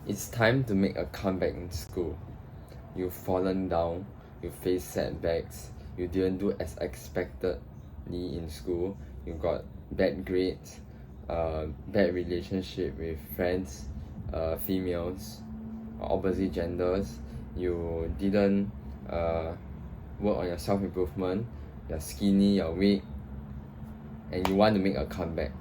It's time to make a comeback in school. You've fallen down, you face setbacks, you didn't do as expectedly in school, you got bad grades, bad relationship with friends, females, opposite genders, you didn't work on your self-improvement, you're skinny, you're weak, and you want to make a comeback.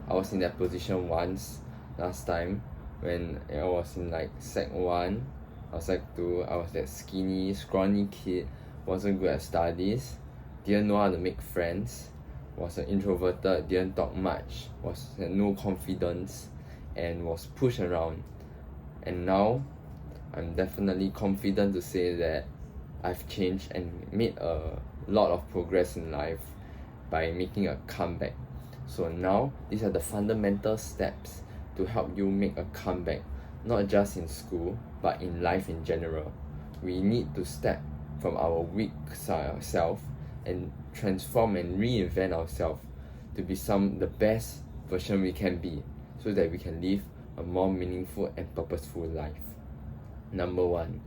I was in that position once last time when I was in like sec 1 or sec 2. I was that skinny, scrawny kid, wasn't good at studies, didn't know how to make friends, was an introverted, didn't talk much, had no confidence, and was pushed around. And now I'm definitely confident to say that I've changed and made a lot of progress in life by making a comeback. So now these are the fundamental steps to help you make a comeback, not just in school but in life in general. We need to step from our weak self and transform and reinvent ourselves to be the best version we can be, so that we can live a more meaningful and purposeful life. Number 1,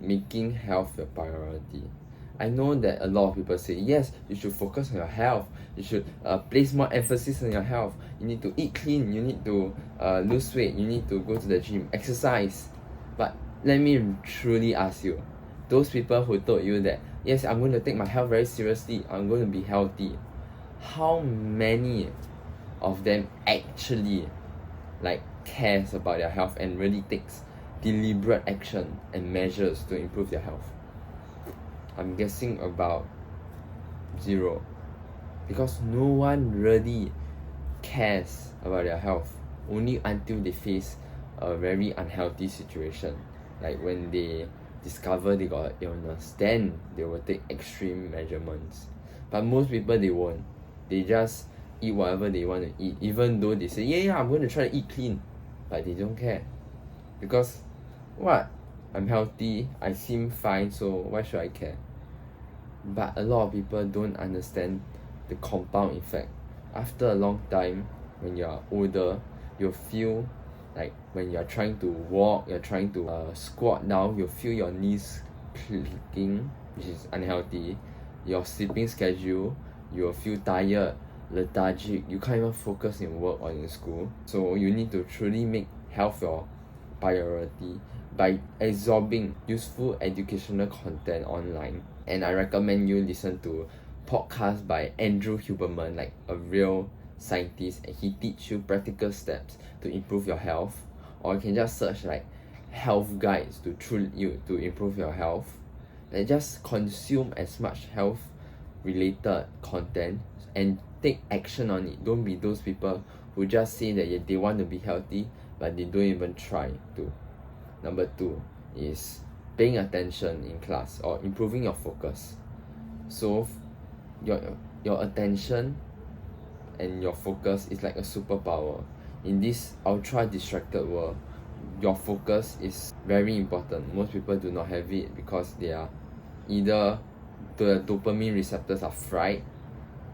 making health your priority. I know that a lot of people say, yes, you should focus on your health, you should place more emphasis on your health, you need to eat clean, you need to lose weight, you need to go to the gym, exercise. But let me truly ask you, those people who told you that, yes, I'm going to take my health very seriously, I'm going to be healthy, how many of them actually cares about their health and really takes deliberate action and measures to improve their health? I'm guessing about 0, because no one really cares about their health only until they face a very unhealthy situation, like when they discover they got an illness, then they will take extreme measurements. But most people, they won't. They just eat whatever they want to eat, even though they say, yeah, I'm going to try to eat clean, but they don't care, because I'm healthy, I seem fine, so why should I care? But a lot of people don't understand the compound effect. After a long time, when you're older, you'll feel like when you're trying to walk, you're trying to squat down, you'll feel your knees clicking, which is unhealthy. Your sleeping schedule, you'll feel tired, lethargic, you can't even focus in work or in school. So you need to truly make health your priority by absorbing useful educational content online. And I recommend you listen to podcasts by Andrew Huberman, like a real scientist, and he teach you practical steps to improve your health. Or you can just search health guides to improve your health. And just consume as much health related content and take action on it. Don't be those people who just say that they want to be healthy but they don't even try to. Number 2 is paying attention in class or improving your focus. So your attention and your focus is like a superpower. In this ultra distracted world, your focus is very important. Most people do not have it because they are either the dopamine receptors are fried,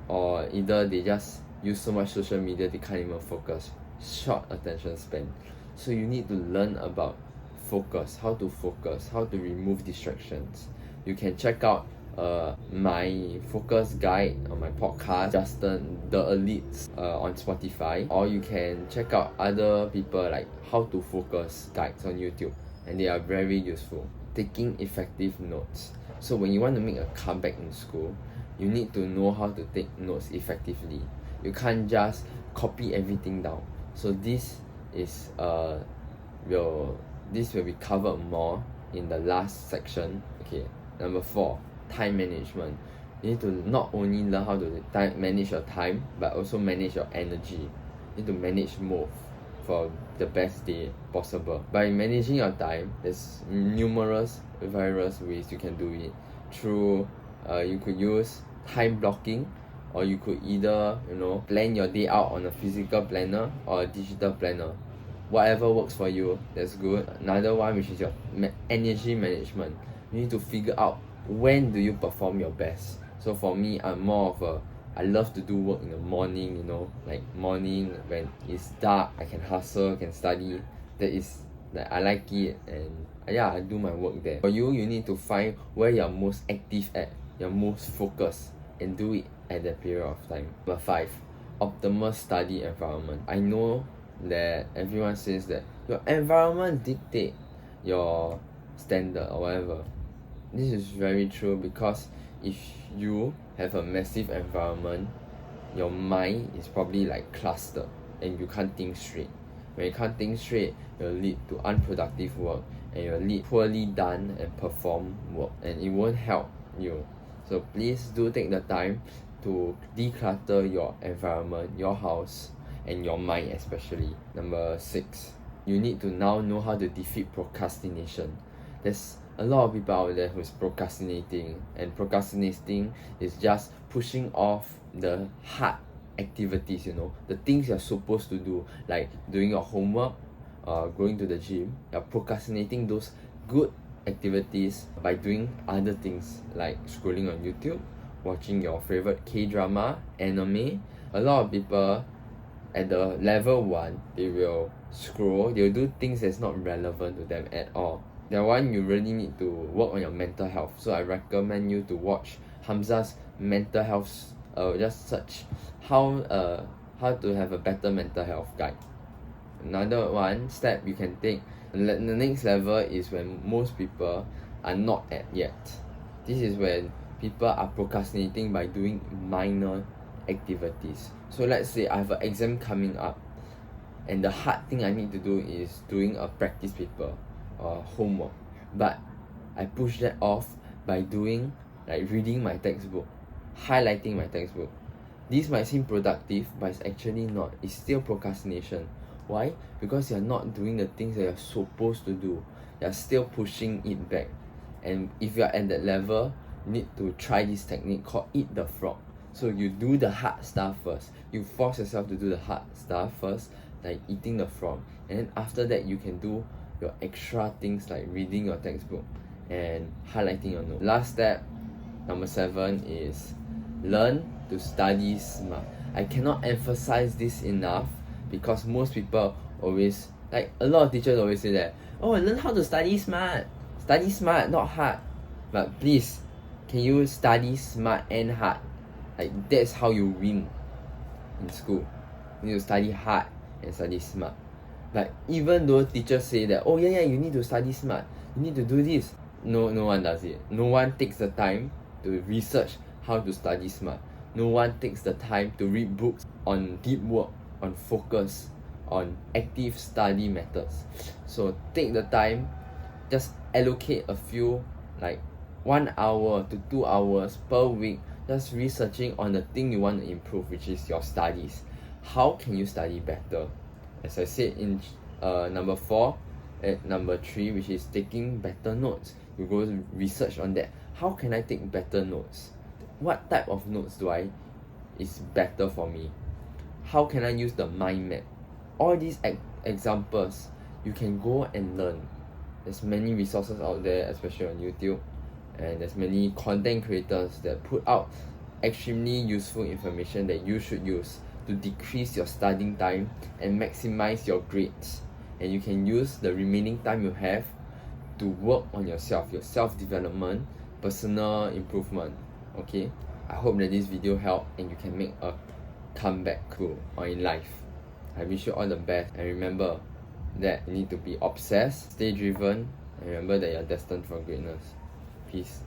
or either they just use so much social media they can't even focus. Short attention span. So you need to learn about focus, how to remove distractions. You can check out my focus guide on my podcast, Justin the Elites, on Spotify, or you can check out other people like how to focus guides on YouTube, and they are very useful. Taking effective notes. So when you want to make a comeback in school, you need to know how to take notes effectively. You can't just copy everything down. So this will be covered more in the last section. Okay, number 4, time management. You need to not only learn how to manage your time, but also manage your energy. You need to manage both for the best day possible. By managing your time, there's numerous various ways you can do it. Through you could use time blocking, or you could either plan your day out on a physical planner or a digital planner. Whatever works for you, that's good. Another one, which is your energy management. You need to figure out when do you perform your best. So for me, I'm more of a I love to do work in the morning, like morning when it's dark, I can hustle, can study. That I like it, and yeah, I do my work there. For you, you need to find where you're most active at, you're most focused, and do it at that period of time. Number 5, optimal study environment. I know that everyone says that your environment dictate your standard or whatever. This is very true, because if you have a massive environment, your mind is probably like clustered and you can't think straight. When you can't think straight, it will lead to unproductive work, and it will lead poorly done and performed work, and it won't help you. So please do take the time to declutter your environment, your house, and your mind especially. Number 6, you need to now know how to defeat procrastination. There's a lot of people out there who's procrastinating, and procrastinating is just pushing off the hard activities, the things you're supposed to do, like doing your homework, going to the gym. You're procrastinating those good activities by doing other things like scrolling on YouTube, watching your favorite K-drama, anime. A lot of people at the level 1, they will scroll, they'll do things that's not relevant to them at all. That one, you really need to work on your mental health. So I recommend you to watch Hamza's mental health. Just search how to have a better mental health guide. Another one step you can take, the next level, is when most people are not at yet. This is when people are procrastinating by doing minor activities. So let's say I have an exam coming up, and the hard thing I need to do is doing a practice paper or homework, but I push that off by doing like reading my textbook, highlighting my textbook. This might seem productive, but it's actually not. It's still procrastination. Why? Because you're not doing the things that you're supposed to do. You're still pushing it back. And if you're at that level, you need to try this technique called eat the frog. So you do the hard stuff first. You force yourself to do the hard stuff first, like eating the frog. And then after that, you can do your extra things like reading your textbook and highlighting your notes. Last step, number 7, is learn to study smart. I cannot emphasize this enough, because most people always, like a lot of teachers always say that, oh, learn how to study smart, not hard. But please, can you study smart and hard? Like, that's how you win in school. You need to study hard and study smart. But even though teachers say that, oh yeah, you need to study smart, you need to do this, no one does it. No one takes the time to research how to study smart. No one takes the time to read books on deep work, on focus, on active study methods. So take the time, just allocate a few, like 1 hour to 2 hours per week, just researching on the thing you want to improve, which is your studies. How can you study better? As I said in number 4, at number 3, which is taking better notes. You go research on that. How can I take better notes? What type of notes is better for me? How can I use the mind map? All these examples, you can go and learn. There's many resources out there, especially on YouTube, and there's many content creators that put out extremely useful information that you should use to decrease your studying time and maximize your grades. And you can use the remaining time you have to work on yourself, your self-development, personal improvement. Okay, I hope that this video helped and you can make a comeback cool or in life. I wish you all the best, and remember that you need to be obsessed, stay driven, and remember that you're destined for greatness. Peace.